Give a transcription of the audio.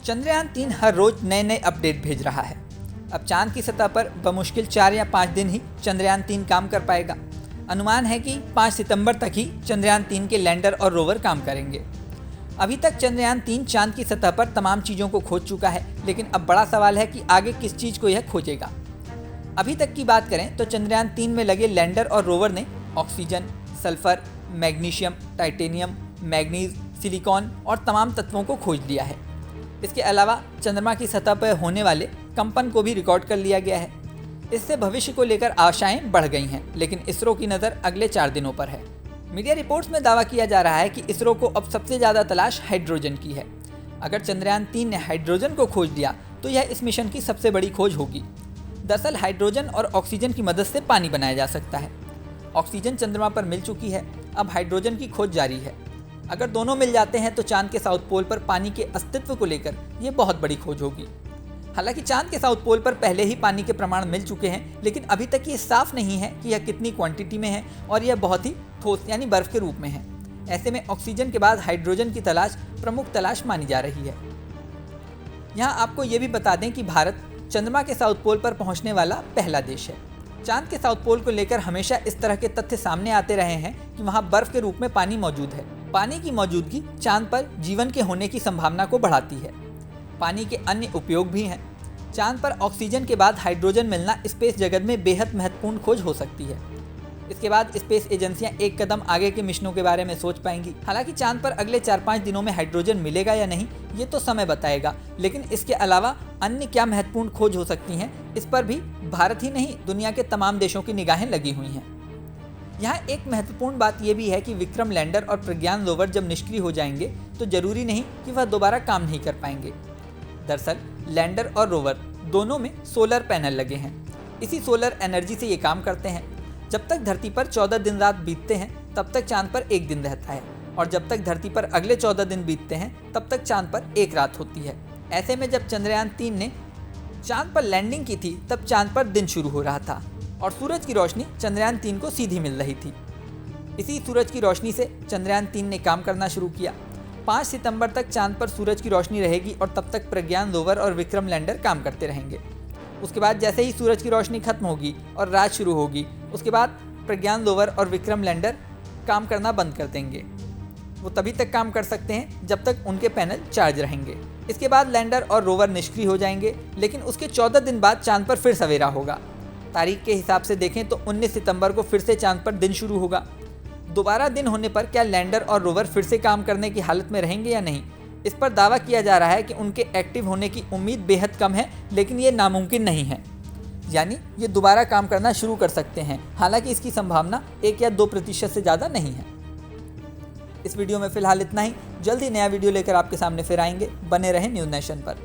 चंद्रयान-3 हर रोज नए नए अपडेट भेज रहा है। अब चांद की सतह पर बमुश्किल 4 या 5 दिन ही चंद्रयान-3 काम कर पाएगा। अनुमान है कि 5 सितंबर तक ही चंद्रयान-3 के लैंडर और रोवर काम करेंगे। अभी तक चंद्रयान-3 चांद की सतह पर तमाम चीज़ों को खोज चुका है, लेकिन अब बड़ा सवाल है कि आगे किस चीज़ को यह खोजेगा। अभी तक की बात करें तो चंद्रयान-3 में लगे लैंडर और रोवर ने oxygen, sulphur, magnesium, titanium, manganese, silicon और तमाम तत्वों को खोज लिया है। इसके अलावा चंद्रमा की सतह पर होने वाले कंपन को भी रिकॉर्ड कर लिया गया है। इससे भविष्य को लेकर आशाएं बढ़ गई हैं, लेकिन इसरो की नज़र अगले 4 दिनों पर है। मीडिया रिपोर्ट्स में दावा किया जा रहा है कि इसरो को अब सबसे ज़्यादा तलाश हाइड्रोजन की है। अगर चंद्रयान-3 ने हाइड्रोजन को खोज लिया तो यह इस मिशन की सबसे बड़ी खोज होगी। दरअसल हाइड्रोजन और ऑक्सीजन की मदद से पानी बनाया जा सकता है। ऑक्सीजन चंद्रमा पर मिल चुकी है, अब हाइड्रोजन की खोज जारी है। अगर दोनों मिल जाते हैं तो चांद के साउथ पोल पर पानी के अस्तित्व को लेकर यह बहुत बड़ी खोज होगी। हालांकि चांद के साउथ पोल पर पहले ही पानी के प्रमाण मिल चुके हैं, लेकिन अभी तक ये साफ नहीं है कि यह कितनी क्वांटिटी में है और यह बहुत ही ठोस यानी बर्फ के रूप में है। ऐसे में ऑक्सीजन के बाद हाइड्रोजन की तलाश प्रमुख तलाश मानी जा रही है। यहाँ आपको ये भी बता दें कि भारत चंद्रमा के साउथ पोल पर पहुँचने वाला पहला देश है। चांद के साउथ पोल को लेकर हमेशा इस तरह के तथ्य सामने आते रहे हैं कि वहाँ बर्फ के रूप में पानी मौजूद है। पानी की मौजूदगी चांद पर जीवन के होने की संभावना को बढ़ाती है। पानी के अन्य उपयोग भी हैं। चांद पर ऑक्सीजन के बाद हाइड्रोजन मिलना स्पेस जगत में बेहद महत्वपूर्ण खोज हो सकती है। इसके बाद स्पेस एजेंसियां एक कदम आगे के मिशनों के बारे में सोच पाएंगी। हालांकि चांद पर अगले 4-5 दिनों में हाइड्रोजन मिलेगा या नहीं ये तो समय बताएगा, लेकिन इसके अलावा अन्य क्या महत्वपूर्ण खोज हो सकती हैं इस पर भी भारत ही नहीं दुनिया के तमाम देशों की निगाहें लगी हुई हैं। यहाँ एक महत्वपूर्ण बात यह भी है कि विक्रम लैंडर और प्रज्ञान रोवर जब निष्क्रिय हो जाएंगे तो जरूरी नहीं कि वह दोबारा काम नहीं कर पाएंगे। दरअसल लैंडर और रोवर दोनों में सोलर पैनल लगे हैं। इसी सोलर एनर्जी से ये काम करते हैं। जब तक धरती पर 14 दिन रात बीतते हैं तब तक चांद पर 1 दिन रहता है, और जब तक धरती पर अगले 14 दिन बीतते हैं तब तक चांद पर 1 रात होती है। ऐसे में जब चंद्रयान-3 ने चांद पर लैंडिंग की थी तब चांद पर दिन शुरू हो रहा था और सूरज की रोशनी चंद्रयान-3 को सीधी मिल रही थी। इसी सूरज की रोशनी से चंद्रयान-3 ने काम करना शुरू किया। 5 सितंबर तक चांद पर सूरज की रोशनी रहेगी और तब तक प्रज्ञान रोवर और विक्रम लैंडर काम करते रहेंगे। उसके बाद जैसे ही सूरज की रोशनी खत्म होगी और रात शुरू होगी, उसके बाद प्रज्ञान रोवर और विक्रम लैंडर काम करना बंद कर देंगे। वो तभी तक काम कर सकते हैं जब तक उनके पैनल चार्ज रहेंगे। इसके बाद लैंडर और रोवर निष्क्रिय हो जाएंगे, लेकिन उसके 14 दिन बाद चांद पर फिर सवेरा होगा। तारीख के हिसाब से देखें तो 19 सितंबर को फिर से चांद पर दिन शुरू होगा। दोबारा दिन होने पर क्या लैंडर और रोवर फिर से काम करने की हालत में रहेंगे या नहीं, इस पर दावा किया जा रहा है कि उनके एक्टिव होने की उम्मीद बेहद कम है, लेकिन ये नामुमकिन नहीं है। यानी ये दोबारा काम करना शुरू कर सकते हैं। हालांकि इसकी संभावना 1 या 2% से ज़्यादा नहीं है। इस वीडियो में फिलहाल इतना ही। जल्द ही नया वीडियो लेकर आपके सामने फिर आएंगे। बने रहें न्यूज़ नेशन पर।